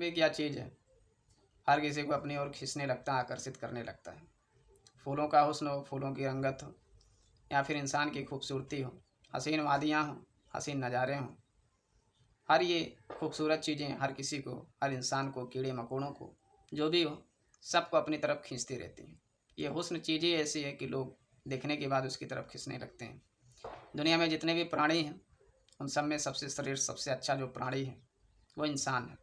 भी क्या चीज़ है, हर किसी को अपनी ओर खींचने लगता है, आकर्षित करने लगता है। फूलों का हुस्न हो, फूलों की रंगत हो, या फिर इंसान की खूबसूरती हो, हसीन वादियाँ हों, हसीन नज़ारे हों, हर ये खूबसूरत चीज़ें हर किसी को, हर इंसान को, कीड़े मकोड़ों को, जो भी हो, सबको अपनी तरफ खींचती रहती हैं। ये हुस्न चीज़ ही ऐसी है कि लोग देखने के बाद उसकी तरफ खींचने लगते हैं। दुनिया में जितने भी प्राणी हैं, उन सब में सबसे श्रेष्ठ, सबसे अच्छा जो प्राणी है वो इंसान है।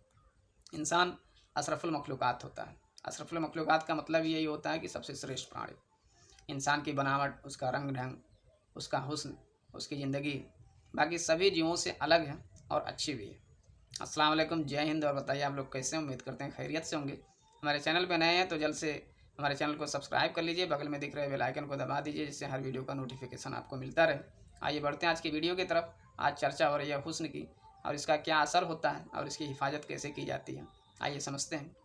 इंसान अशरफुल मखलूक़ात होता है। अशरफुल मखलूक़ात का मतलब यही होता है कि सबसे श्रेष्ठ प्राणी। इंसान की बनावट, उसका रंग ढंग, उसका हुस्न, उसकी ज़िंदगी बाकी सभी जीवों से अलग है और अच्छी भी है। अस्सलाम वालेकुम, जय हिंद। और बताइए आप लोग कैसे हैं? उम्मीद करते हैं खैरियत से होंगे। हमारे चैनल पे नए हैं तो जल्द से हमारे चैनल को सब्सक्राइब कर लीजिए, बगल में दिख रहे बेल आइकन को दबा दीजिए, जिससे हर वीडियो का नोटिफिकेशन आपको मिलता रहे। आइए बढ़ते हैं आज की वीडियो की तरफ। आज चर्चा हो रही है हुस्न की, और इसका क्या असर होता है और इसकी हिफाजत कैसे की जाती है। आइए समझते हैं।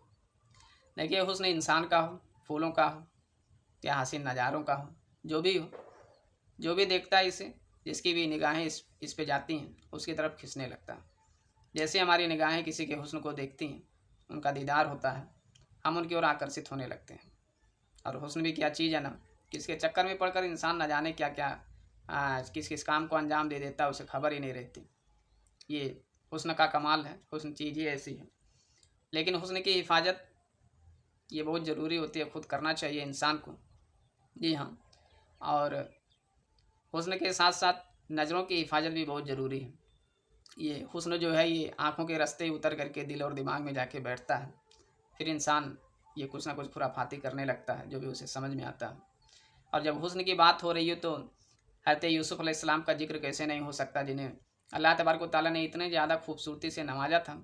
देखिए, हुस्न इंसान का हो, फूलों का हो, या हसीन नज़ारों का हो, जो भी हो, जो भी देखता है इसे, जिसकी भी निगाहें इस पे जाती हैं, उसकी तरफ खींचने लगता है। जैसे हमारी निगाहें किसी के हुस्न को देखती हैं, उनका दीदार होता है, हम उनकी ओर आकर्षित होने लगते हैं। और हुस्न भी क्या चीज़ है ना, किसके चक्कर में पड़कर इंसान न जाने क्या क्या किस किस काम को अंजाम दे देता है, उसे खबर ही नहीं रहती। ये हुस्न का कमाल है, हुस्न चीज़ ही ऐसी है। लेकिन हुस्न की हिफाजत ये बहुत ज़रूरी होती है, खुद करना चाहिए इंसान को। जी हाँ। और हुस्न के साथ साथ नज़रों की हिफाजत भी बहुत ज़रूरी है। ये हुस्न जो है, ये आँखों के रास्ते ही उतर करके दिल और दिमाग में जाके बैठता है। फिर इंसान ये कुछ ना कुछ खुराफाती करने लगता है, जो भी उसे समझ में आता है। और जब हुस्न की बात हो रही है तो हज़रत यूसुफ़ अलैहिस्सलाम का ज़िक्र कैसे नहीं हो सकता, जिन्हें अल्लाह तबारक व तआला ने इतने ज़्यादा खूबसूरती से नवाजा था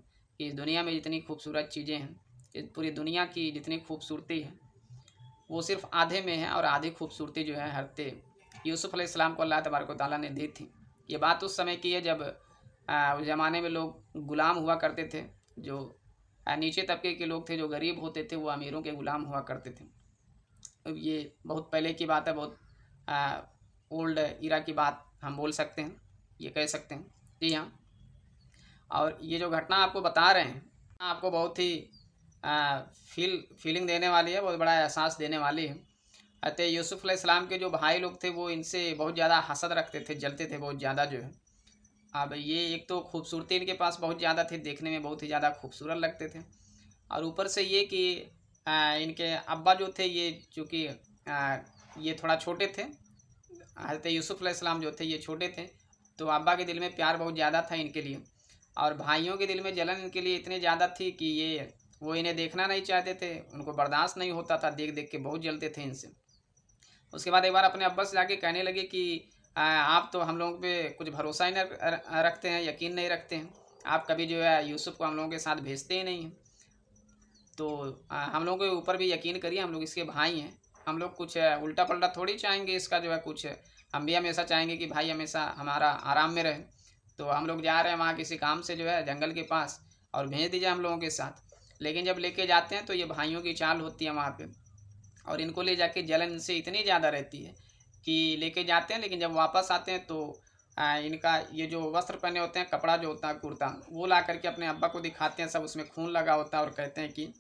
कि इस दुनिया में जितनी खूबसूरत चीज़ें हैं, इस पूरी दुनिया की जितनी खूबसूरती है, वो सिर्फ़ आधे में है, और आधी खूबसूरती जो है हज़रत यूसुफ़ अलैहिस्सलाम को अल्लाह तबारक व तआला ने दी थी। ये बात उस समय की है जब उस ज़माने में लोग गुलाम हुआ करते थे। जो नीचे तबके के लोग थे, जो गरीब होते थे, वो अमीरों के गुलाम हुआ करते थे। अब ये बहुत पहले की बात है, बहुत ओल्ड इरा की बात हम बोल सकते हैं, ये कह सकते हैं। जी हाँ। और ये जो घटना आपको बता रहे हैं, आपको बहुत ही फीलिंग देने वाली है, बहुत बड़ा एहसास देने वाली है। अतः यूसुफ़ अलैहिस्सलाम के जो भाई लोग थे, वो इनसे बहुत ज़्यादा हसद रखते थे, जलते थे बहुत ज़्यादा जो है। अब ये एक तो खूबसूरती इनके पास बहुत ज़्यादा थी, देखने में बहुत ही ज़्यादा खूबसूरत लगते थे, और ऊपर से ये कि इनके अब्बा जो थे, ये चूँकि ये थोड़ा छोटे थे, हज़रत यूसुफ़ अलैहिस्सलाम जो थे ये छोटे थे, तो अब्बा के दिल में प्यार बहुत ज़्यादा था इनके लिए, और भाइयों के दिल में जलन इनके लिए इतनी ज़्यादा थी कि ये वो इन्हें देखना नहीं चाहते थे, उनको बर्दाश्त नहीं होता था, देख देख के बहुत जलते थे इनसे। उसके बाद एक बार अपने अब्बा से जाके कहने लगे कि आप तो हम लोगों पे कुछ भरोसा ही न रखते हैं, यकीन नहीं रखते हैं, आप कभी जो है यूसुफ़ को हम लोगों के साथ भेजते ही नहीं हैं। तो हम लोगों के ऊपर भी यकीन करिए, हम लोग इसके भाई हैं, हम लोग कुछ उल्टा पल्टा थोड़ी चाहेंगे इसका जो है कुछ, हम भी हमेशा चाहेंगे कि भाई हमेशा हमारा आराम में रहे। तो हम लोग जा रहे हैं वहाँ किसी काम से जो है जंगल के पास, और भेज दीजिए हम लोगों के साथ। लेकिन जब लेके जाते हैं तो ये भाइयों की चाल होती है वहाँ पे, और इनको ले जाके जलन इनसे इतनी ज़्यादा रहती है कि लेके जाते हैं, लेकिन जब वापस आते हैं तो इनका ये जो वस्त्र पहने होते हैं, कपड़ा जो होता है कुर्ता, वो ला करके अपने अब्बा को दिखाते हैं, सब उसमें खून लगा होता है, और कहते हैं कि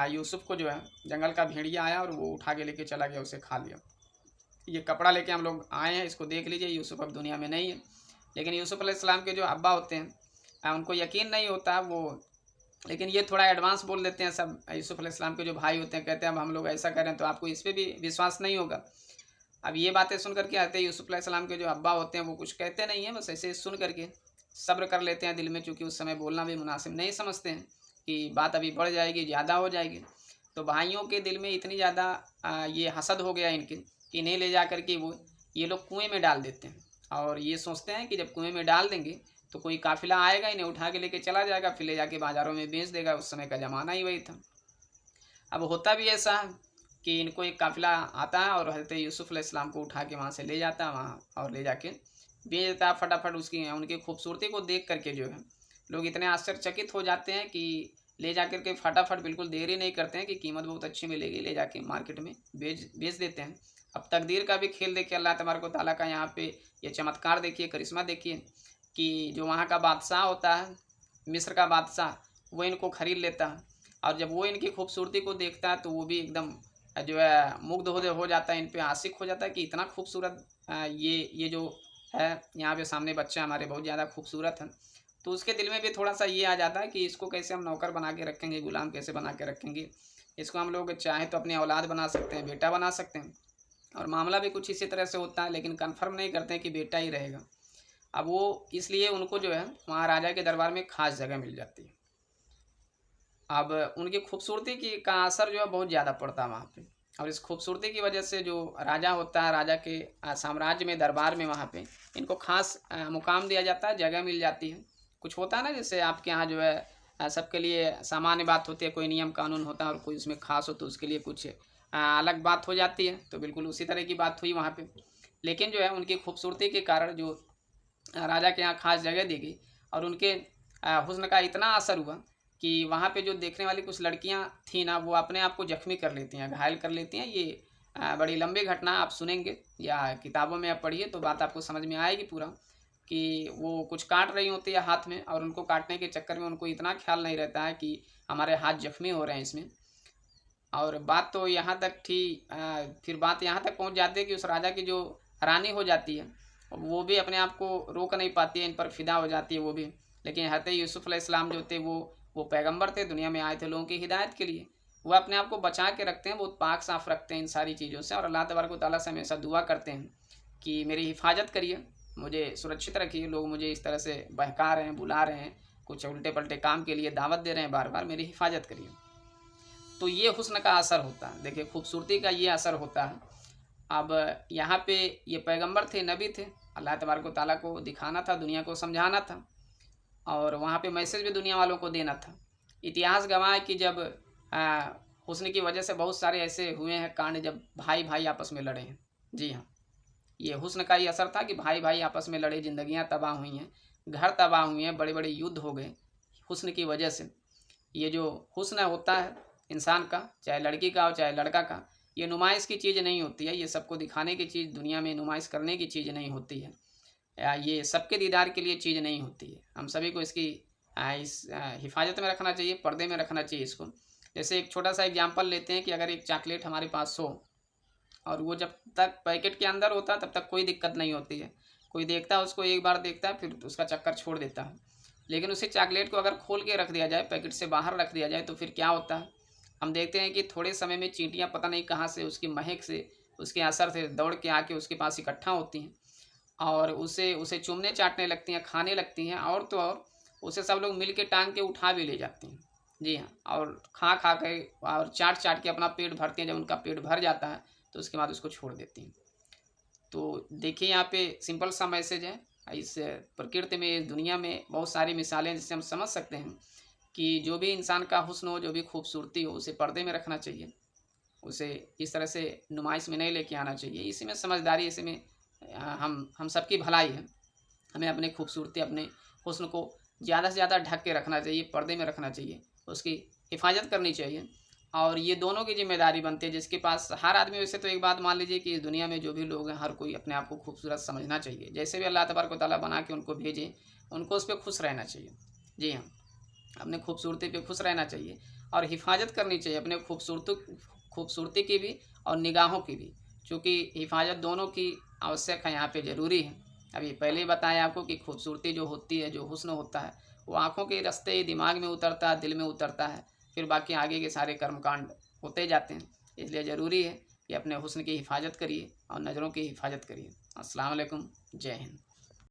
यूसुफ़ को जो है जंगल का भेड़िया आया और वो उठा के लेके चला गया, उसे खा लिया। ये कपड़ा लेके हम लोग आए हैं, इसको देख लीजिए, यूसुफ़ अब दुनिया में नहीं है। लेकिन यूसुफ़ अलैहिस्सलाम के जो अब्बा होते हैं, उनको यकीन नहीं होता वो, लेकिन ये थोड़ा एडवांस बोल देते हैं सब। यूसुफ़ अलैहिस्सलाम के जो भाई होते हैं कहते हैं अब हम लोग ऐसा करें तो आपको इस पे भी विश्वास नहीं होगा। अब ये बातें सुन कर के आते हैं, यूसुफ़ अलैहिस्सलाम के जो अब्बा होते हैं वो कुछ कहते नहीं हैं, बस ऐसे सुन करके सब्र कर लेते हैं दिल में, चूँकि उस समय बोलना भी मुनासिब नहीं समझते हैं कि बात अभी बढ़ जाएगी, ज़्यादा हो जाएगी। तो भाइयों के दिल में इतनी ज़्यादा ये हसद हो गया इनके कि इन्हें ले जा कर के वो ये लोग कुएँ में डाल देते हैं, और ये सोचते हैं कि जब कुएँ में डाल देंगे तो कोई काफ़िला आएगा, इन्हें उठा के लेके चला जाएगा, फिर ले जाके बाज़ारों में बेच देगा। उस समय का ज़माना ही वही था। अब होता भी ऐसा है कि इनको एक काफ़िला आता है और हज़रत यूसुफ़ अलैहिस्सलाम को उठा के वहाँ से ले जाता है वहाँ, और ले जाके बेच देता है फटाफट। उसकी उनकी खूबसूरती को देख करके जो है लोग इतने आश्चर्यचकित हो जाते हैं कि ले जा कर के फटाफट, बिल्कुल देरी नहीं करते हैं कि कीमत बहुत अच्छी मिलेगी, ले जाके मार्केट में बेच बेच देते हैं। अब तकदीर का भी खेल देखिए, अल्लाह तबारक व तआला का यहाँ पे ये चमत्कार देखिए, करिश्मा देखिए कि जो वहाँ का बादशाह होता है, मिस्र का बादशाह, वो इनको खरीद लेता है। और जब वो इनकी खूबसूरती को देखता है तो वो भी एकदम जो है मुग्ध हो जाता है, इन पे आशिक हो जाता है कि इतना खूबसूरत ये जो है यहाँ पे सामने बच्चा हमारे बहुत ज़्यादा खूबसूरत है। तो उसके दिल में भी थोड़ा-सा ये आ जाता है कि इसको कैसे हम नौकर बना के रखेंगे, गुलाम कैसे बना के रखेंगे। इसको हम लोग चाहें तो अपनी औलाद बना सकते हैं, बेटा बना सकते हैं। और मामला भी कुछ इसी तरह से होता है, लेकिन कन्फर्म नहीं करते हैं कि बेटा ही रहेगा। अब वो इसलिए उनको जो है वहाँ राजा के दरबार में ख़ास जगह मिल जाती है। अब उनकी खूबसूरती की का असर जो है बहुत ज़्यादा पड़ता है वहाँ पे। और इस खूबसूरती की वजह से जो राजा होता है, राजा के साम्राज्य में, दरबार में, वहाँ पे इनको ख़ास मुकाम दिया जाता है, जगह मिल जाती है। कुछ होता है ना, जैसे आपके यहाँ जो है सबके लिए सामान्य बात होती है, कोई नियम कानून होता है और कोई उसमें ख़ास हो तो उसके लिए कुछ अलग बात हो जाती है। तो बिल्कुल उसी तरह की बात हुई वहाँ पे। लेकिन जो है उनकी खूबसूरती के कारण जो राजा के यहाँ ख़ास जगह दी गई और उनके हुस्न का इतना असर हुआ कि वहाँ पे जो देखने वाली कुछ लड़कियाँ थी ना, वो अपने आप को ज़ख्मी कर लेती हैं, घायल कर लेती हैं। ये बड़ी लंबी घटना आप सुनेंगे या किताबों में आप पढ़िए तो बात आपको समझ में आएगी पूरा, कि वो कुछ काट रही होती है हाथ में और उनको काटने के चक्कर में उनको इतना ख्याल नहीं रहता है कि हमारे हाथ ज़ख्मी हो रहे हैं इसमें। और बात तो यहाँ तक थी फिर बात यहाँ तक पहुँच जाती है कि उस राजा की जो रानी हो जाती है, वो भी अपने आप को रोक नहीं पाती है, इन पर फ़िदा हो जाती है वो भी। लेकिन हज़रत यूसुफ़ अलैहिस्सलाम जो थे वो पैगंबर थे, दुनिया में आए थे लोगों की हिदायत के लिए। वो अपने आप को बचा के रखते हैं, बहुत पाक साफ़ रखते हैं इन सारी चीज़ों से और अल्लाह तबारक व तआला से हमेशा दुआ करते हैं कि मेरी हिफाजत करिए, मुझे सुरक्षित रखिए। लोग मुझे इस तरह से बहका रहे हैं, बुला रहे हैं, कुछ उल्टे-पल्टे काम के लिए दावत दे रहे हैं बार-बार, मेरी हिफाजत करिए। तो ये हुस्न का असर होता है। देखिए खूबसूरती का ये असर होता है। अब यहाँ पे ये पैगंबर थे, नबी थे, अल्लाह तबारक व तआला को दिखाना था, दुनिया को समझाना था और वहाँ पे मैसेज भी दुनिया वालों को देना था। इतिहास गवाह है कि जब हुस्न की वजह से बहुत सारे ऐसे हुए हैं कांड जब भाई-भाई आपस में लड़े हैं। जी हाँ, ये हुस्न का ही असर था कि भाई-भाई आपस में लड़े, ज़िंदगियाँ तबाह हुई हैं, घर तबाह हुए हैं, बड़े-बड़े युद्ध हो गए हुस्न की वजह से। ये जो हुस्न होता है इंसान का, चाहे लड़की का हो चाहे लड़का का, ये नुमाइश की चीज़ नहीं होती है, ये सबको दिखाने की चीज़, दुनिया में नुमाइश करने की चीज़ नहीं होती है। या ये सबके दीदार के लिए चीज़ नहीं होती है। हम सभी को इसकी हिफाजत में रखना चाहिए, पर्दे में रखना चाहिए इसको। जैसे एक छोटा-सा एग्ज़ाम्पल लेते हैं कि अगर एक चॉकलेट हमारे पास हो और वो जब तक पैकेट के अंदर होता है तब तक कोई दिक्कत नहीं होती है। कोई देखता है उसको, एक बार देखता है फिर उसका चक्कर छोड़ देता है। लेकिन उसी चॉकलेट को अगर खोल के रख दिया जाए, पैकेट से बाहर रख दिया जाए तो फिर क्या होता है? हम देखते हैं कि थोड़े समय में चींटियाँ पता नहीं कहाँ से, उसकी महक से, उसके असर से दौड़ के आके उसके पास इकट्ठा होती हैं और उसे उसे चूमने चाटने लगती हैं, खाने लगती हैं और तो और उसे सब लोग मिल के टाँग के उठा भी ले जाती हैं। जी हाँ, और खा-खा के और चाट-चाट के अपना पेट भरती हैं। जब उनका पेट भर जाता है तो उसके बाद उसको छोड़ देती हैं। तो देखिए यहाँ पे सिंपल सा मैसेज है। इस प्रकृति में, इस दुनिया में बहुत सारी मिसालें जिससे हम समझ सकते हैं कि जो भी इंसान का हुस्न हो, जो भी खूबसूरती हो, उसे पर्दे में रखना चाहिए। उसे इस तरह से नुमाइश में नहीं लेके आना चाहिए। इसी में समझदारी, इसी में हम सबकी भलाई है। हमें अपनी खूबसूरती, अपने हुस्न को ज़्यादा से ज़्यादा ढक के रखना चाहिए, पर्दे में रखना चाहिए, उसकी हिफाजत करनी चाहिए और ये दोनों की ज़िम्मेदारी बनती है। जिसके पास हर आदमी, वैसे तो एक बात मान लीजिए कि इस दुनिया में जो भी लोग हैं, हर कोई अपने आप को खूबसूरत समझना चाहिए। जैसे भी अल्लाह तबारक व तआला बना के उनको भेजे, उनको उस पे खुश रहना चाहिए। जी हाँ, अपने खूबसूरती पे खुश रहना चाहिए और हिफाजत करनी चाहिए अपने खूबसूरती की भी और निगाहों की भी, चूँकि हिफाजत दोनों की आवश्यक है, यहाँ पे ज़रूरी है। अभी पहले ही बताया आपको कि खूबसूरती जो होती है, जो हुस्न होता है, वो आँखों के रास्ते ही दिमाग में उतरता है, दिल में उतरता है, फिर बाकी आगे के सारे कर्मकांड होते जाते हैं। इसलिए ज़रूरी है कि अपने हुस्न की हिफाजत करिए और नज़रों की हिफाजत करिए। अस्सलाम वालेकुम, जय हिंद।